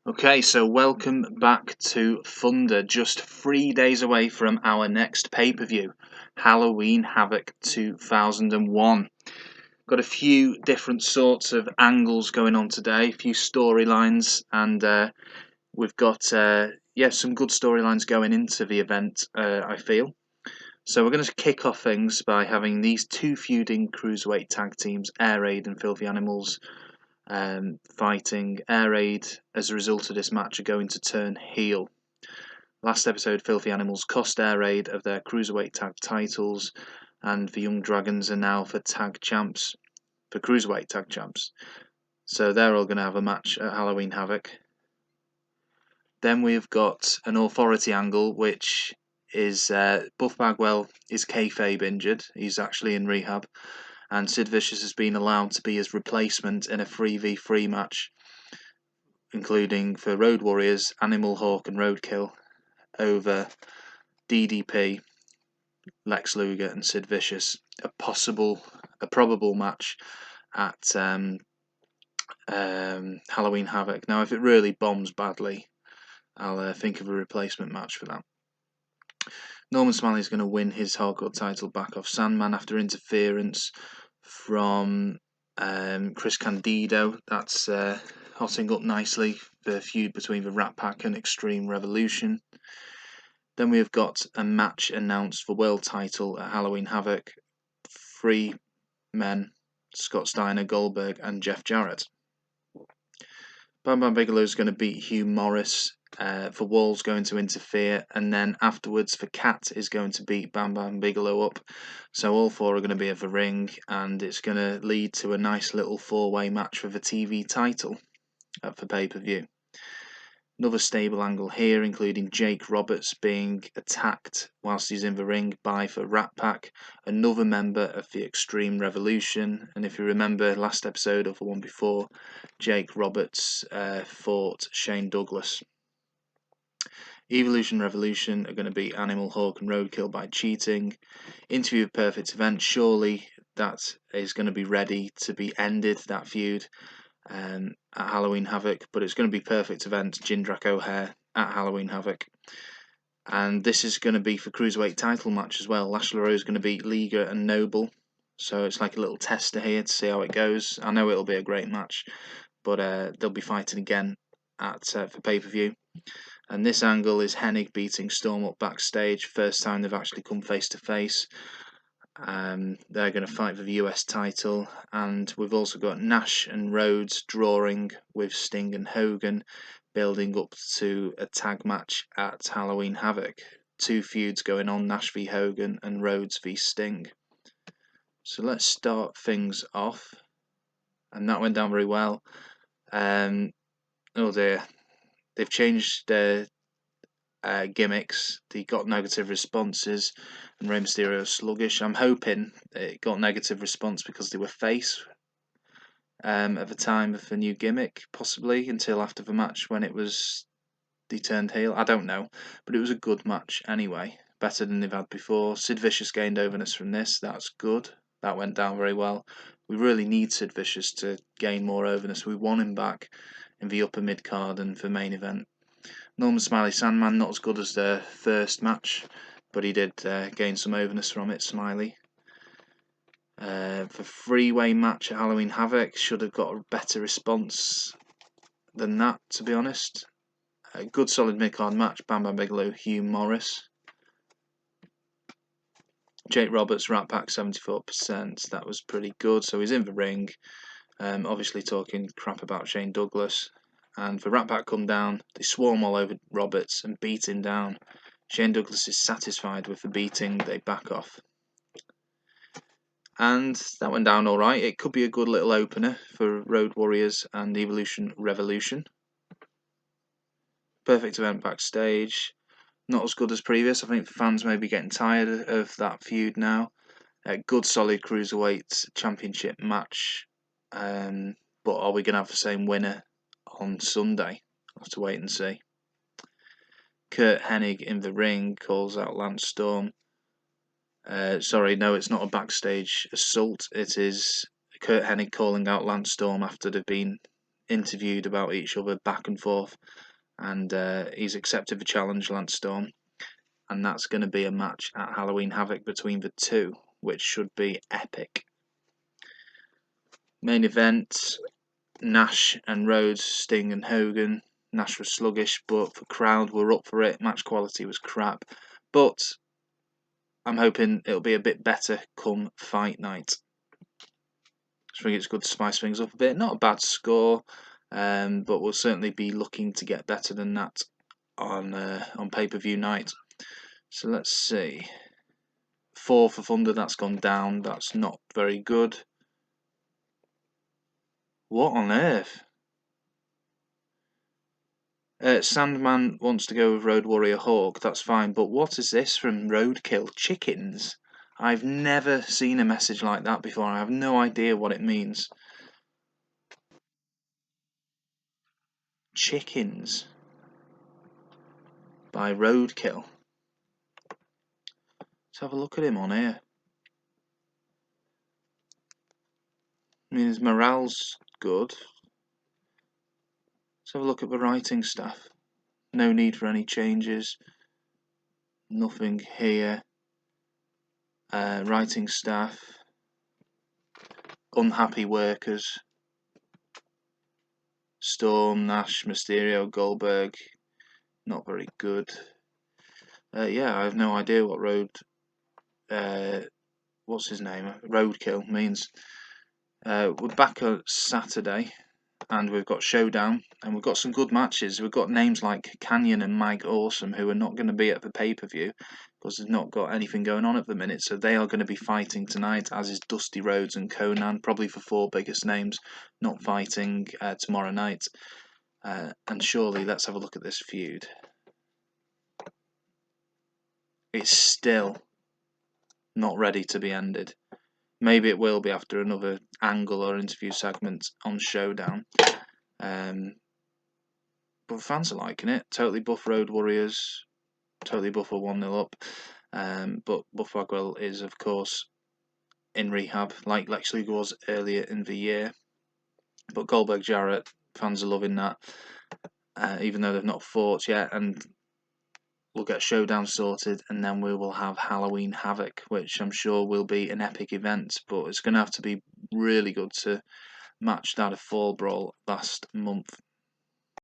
Okay, so welcome back to Thunder, just 3 days away from our next pay-per-view, Halloween Havoc 2001. Got a few different sorts of angles going on today, a few storylines, and we've got some good storylines going into the event, I feel. So we're going to kick off things by having these two feuding cruiserweight tag teams, Air Raid and Filthy Animals, fighting. Air Raid, as a result of this match, are going to turn heel. Last episode, Filthy Animals cost Air Raid of their cruiserweight tag titles, and the Young Dragons are now for cruiserweight tag champs. So they're all going to have a match at Halloween Havoc. Then we've got an authority angle, which is Buff Bagwell is kayfabe injured. He's actually in rehab. And Sid Vicious has been allowed to be his replacement in a 3v3 match, including for Road Warriors, Animal, Hulk and Roadkill, over DDP, Lex Luger and Sid Vicious. A probable match at Halloween Havoc. Now, if it really bombs badly, I'll think of a replacement match for that. Norman Smiley is going to win his hardcore title back off Sandman after interference from Chris Candido. That's hotting up nicely for the feud between the Rat Pack and Extreme Revolution. Then we've got a match announced for world title at Halloween Havoc. 3 men, Scott Steiner, Goldberg and Jeff Jarrett. Bam Bam Bigelow is going to beat Hugh Morris. For Wall's going to interfere, and then afterwards for Cat is going to beat Bam Bam Bigelow up. So all 4 are going to be at the ring, and it's going to lead to a nice little 4-way match for the TV title for pay-per-view. Another stable angle here, including Jake Roberts being attacked whilst he's in the ring by the Rat Pack, another member of the Extreme Revolution. And if you remember last episode or the one before, Jake Roberts fought Shane Douglas. Evolution Revolution are going to beat Animal, Hawk and Roadkill by cheating. Interview of Perfect Event, surely that is going to be ready to be ended, that feud, at Halloween Havoc, but it's going to be Perfect Event, Jindrak O'Hare at Halloween Havoc. And this is going to be for Cruiserweight title match as well. Lash LeRoux is going to beat Liger and Noble, so it's like a little tester here to see how it goes. I know it'll be a great match, but they'll be fighting again at for pay-per-view. And this angle is Hennig beating Storm up backstage. First time they've actually come face to face. They're going to fight for the US title. And we've also got Nash and Rhodes drawing with Sting and Hogan, building up to a tag match at Halloween Havoc. 2 feuds going on, Nash v Hogan and Rhodes v Sting. So let's start things off. And that went down very well. Oh dear. They've changed their gimmicks. They got negative responses, and Rey Mysterio is sluggish. I'm hoping it got negative response because they were face at the time of the new gimmick, possibly until after the match when they turned heel. I don't know, but it was a good match anyway, better than they've had before. Sid Vicious gained overness from this. That's good. That went down very well. We really need Sid Vicious to gain more overness. We want him back in the upper mid card and for main event. Norman Smiley Sandman, not as good as their first match, but he did gain some overness from it, Smiley. For 3-way match at Halloween Havoc, should have got a better response than that, to be honest. A good solid mid-card match, Bam Bam Bigelow, Hugh Morris. Jake Roberts, Rat Pack, 74%, that was pretty good, so he's in the ring, obviously talking crap about Shane Douglas. And the Rat Pack come down, they swarm all over Roberts and beat him down. Shane Douglas is satisfied with the beating, they back off. And that went down alright. It could be a good little opener for Road Warriors and Evolution Revolution. Perfect Event backstage. Not as good as previous. I think the fans may be getting tired of that feud now. A good solid Cruiserweight Championship match. But are we going to have the same winner on Sunday? I'll have to wait and see. Kurt Hennig in the ring calls out Lance Storm. Sorry, no, it's not a backstage assault. It is Kurt Hennig calling out Lance Storm after they've been interviewed about each other back and forth, and he's accepted the challenge, Lance Storm, and that's going to be a match at Halloween Havoc between the two, which should be epic. Main event, Nash and Rhodes, Sting and Hogan. Nash was sluggish, but the crowd were up for it. Match quality was crap, but I'm hoping it'll be a bit better come fight night. I think it's good to spice things up a bit. Not a bad score, but we'll certainly be looking to get better than that on pay-per-view night. So let's see. 4 for Thunder, that's gone down. That's not very good. What on earth? Sandman wants to go with Road Warrior Hawk, that's fine, but what is this from Roadkill? Chickens? I've never seen a message like that before. I have no idea what it means. Chickens by Roadkill. Let's have a look at him on here. I mean, his morale's good. Let's have a look at the writing staff. No need for any changes. Nothing here. Writing staff. Unhappy workers. Storm, Nash, Mysterio, Goldberg. Not very good. Yeah, I have no idea what what's his name? Roadkill means. We're back on Saturday, and we've got Showdown, and we've got some good matches. We've got names like Canyon and Mike Awesome, who are not going to be at the pay-per-view because they've not got anything going on at the minute, so they are going to be fighting tonight, as is Dusty Rhodes and Conan, probably the 4 biggest names, not fighting tomorrow night. And surely, let's have a look at this feud. It's still not ready to be ended. Maybe it will be after another angle or interview segment on Showdown. But fans are liking it. Totally buff Road Warriors. Totally buff are 1-0 up. But Buff Bagwell is, of course, in rehab, like Lex Luger was earlier in the year. But Goldberg Jarrett, fans are loving that. Even though they've not fought yet. And we'll get Showdown sorted, and then we will have Halloween Havoc, which I'm sure will be an epic event, but it's going to have to be really good to match that of Fall Brawl last month.